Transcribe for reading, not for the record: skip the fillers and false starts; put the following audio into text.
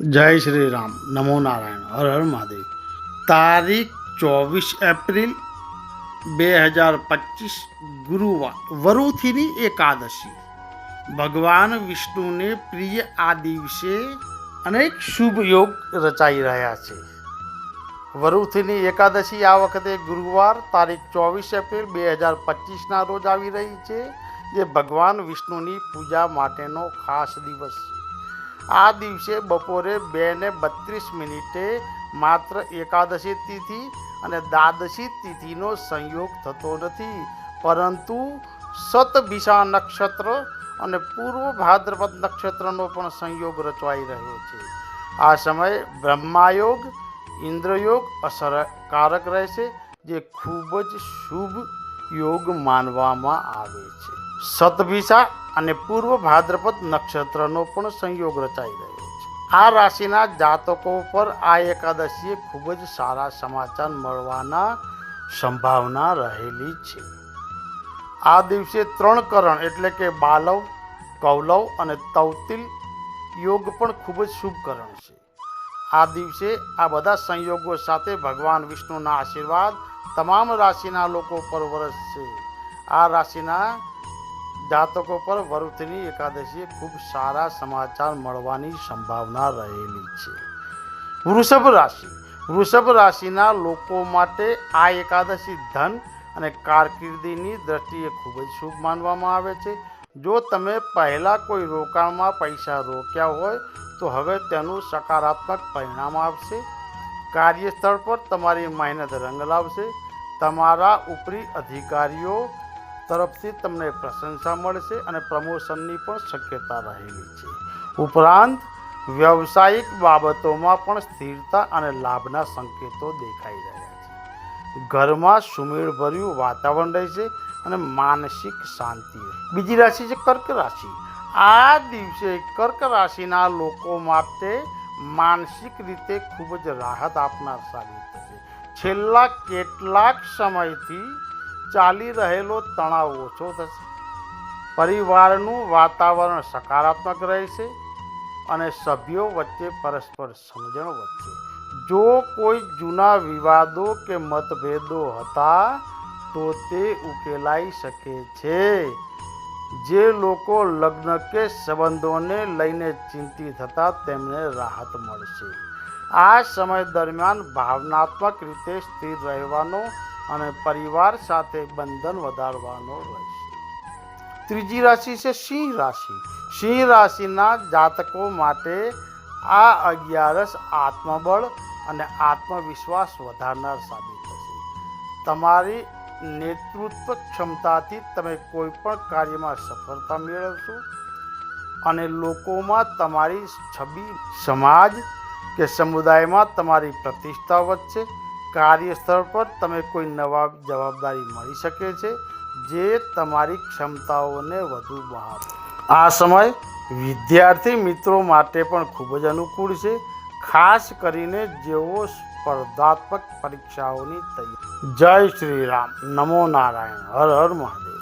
जय श्री राम। नमो नारायण। हर हर महादेव। તારીખ 24 એપ્રિલ 2025 ગુરુવાર, વરુથીની એકાદશી. ભગવાન વિષ્ણુને પ્રિય આ દિવસે અનેક શુભ યોગ રચાઈ રહ્યા છે. વરુથીની એકાદશી આ વખતે ગુરુવાર તારીખ 24 એપ્રિલ 2025ના રોજ આવી રહી છે, જે ભગવાન વિષ્ણુની પૂજા માટેનો ખાસ દિવસ છે. આ દિવસે બપોરે 2:32 માત્ર એકાદશી તિથિ અને દ્વાદશી તિથિનો સંયોગ થતો નથી, પરંતુ શતભિષા નક્ષત્ર અને પૂર્વ ભાદ્રપદ નક્ષત્રનો પણ સંયોગ રચવાઈ રહ્યો છે. આ સમયે બ્રહ્માયોગ, ઇન્દ્રયોગ અસરકારક રહેશે, જે ખૂબ જ શુભ યોગ માનવામાં આવે છે. શતભિષા અને પૂર્વ ભાદ્રપદ નક્ષત્રનો પણ સંયોગ રચાઈ રહ્યો છે. આ રાશિના જાતકો પર આ એકાદશીએ ખૂબ જ સારા સમાચાર મળવાના સંભાવના રહેલી છે. આ દિવસે 3 કરણ એટલે કે બાલવ, કૌલવ અને તૌતિલ યોગ પણ ખૂબ જ શુભ કરણ છે. આ દિવસે આ બધા સંયોગો સાથે ભગવાન વિષ્ણુના આશીર્વાદ તમામ રાશિના લોકો પર વરસશે. આ રાશિના જાતકો પર વરુથીની એકાદશીએ ખૂબ સારા સમાચાર મળવાની સંભાવના રહેલી છે. વૃષભ રાશિ. વૃષભ રાશિના લોકો માટે આ એકાદશી ધન અને કારકિર્દીની દ્રષ્ટિએ ખૂબ જ શુભ માનવામાં આવે છે. જો તમે પહેલાં કોઈ રોકાણમાં પૈસા રોક્યા હોય તો હવે તેનું સકારાત્મક પરિણામ આવશે. કાર્યસ્થળ પર તમારી મહેનત રંગ લાવશે. તમારા ઉપરી અધિકારીઓ તરફથી તમને પ્રશંસા મળશે અને પ્રમોશનની પણ શક્યતા રહેલી છે. ઉપરાંત વ્યવસાયિક બાબતોમાં પણ સ્થિરતા અને લાભના સંકેતો દેખાઈ રહ્યા છે. ઘરમાં સુમેળભર્યું વાતાવરણ રહેશે અને માનસિક શાંતિ રહે. બીજી રાશિ છે કર્ક રાશિ. આ દિવસે કર્ક રાશિના લોકો માટે માનસિક રીતે ખૂબ જ રાહત આપનાર સાબિત થશે. છેલ્લા કેટલાક સમયથી ચાલી રહેલો તણાવ ઓછો થશે. પરિવારનું વાતાવરણ સકારાત્મક રહેશે અને સભ્યો વચ્ચે પરસ્પર સમજણ વધશે. જો કોઈ જૂના વિવાદો કે મતભેદો હતા તો તે ઉકેલાઈ શકે છે. જે લોકો લગ્ન કે સંબંધોને લઈને ચિંતિત હતા તેમને રાહત મળશે. આ સમય દરમિયાન ભાવનાત્મક રીતે સ્થિર રહેવાનો અને પરિવાર સાથે બંધન વધારવાનો રહેશે. ત્રીજી રાશિ છે સિંહ રાશિ. સિંહ રાશિના જાતકો માટે આ 11 આત્મબળ અને આત્મવિશ્વાસ વધારનાર સાબિત થશે. તમારી નેતૃત્વ ક્ષમતાથી તમે કોઈ પણ કાર્યમાં સફળતા મેળવશો અને લોકોમાં તમારી છબી, સમાજ કે સમુદાયમાં તમારી પ્રતિષ્ઠા વધશે. કાર્યસ્થળ પર તમે કોઈ નવા જવાબદારી મળી શકે છે, જે તમારી ક્ષમતાઓને વધુ બહાર. આ સમય વિદ્યાર્થી મિત્રો માટે પણ ખૂબ જ અનુકૂળ છે, ખાસ કરીને જેઓ સ્પર્ધાત્મક પરીક્ષાઓની તૈયારી. જય શ્રી રામ. નમો નારાયણ. હર હર મહાદેવ.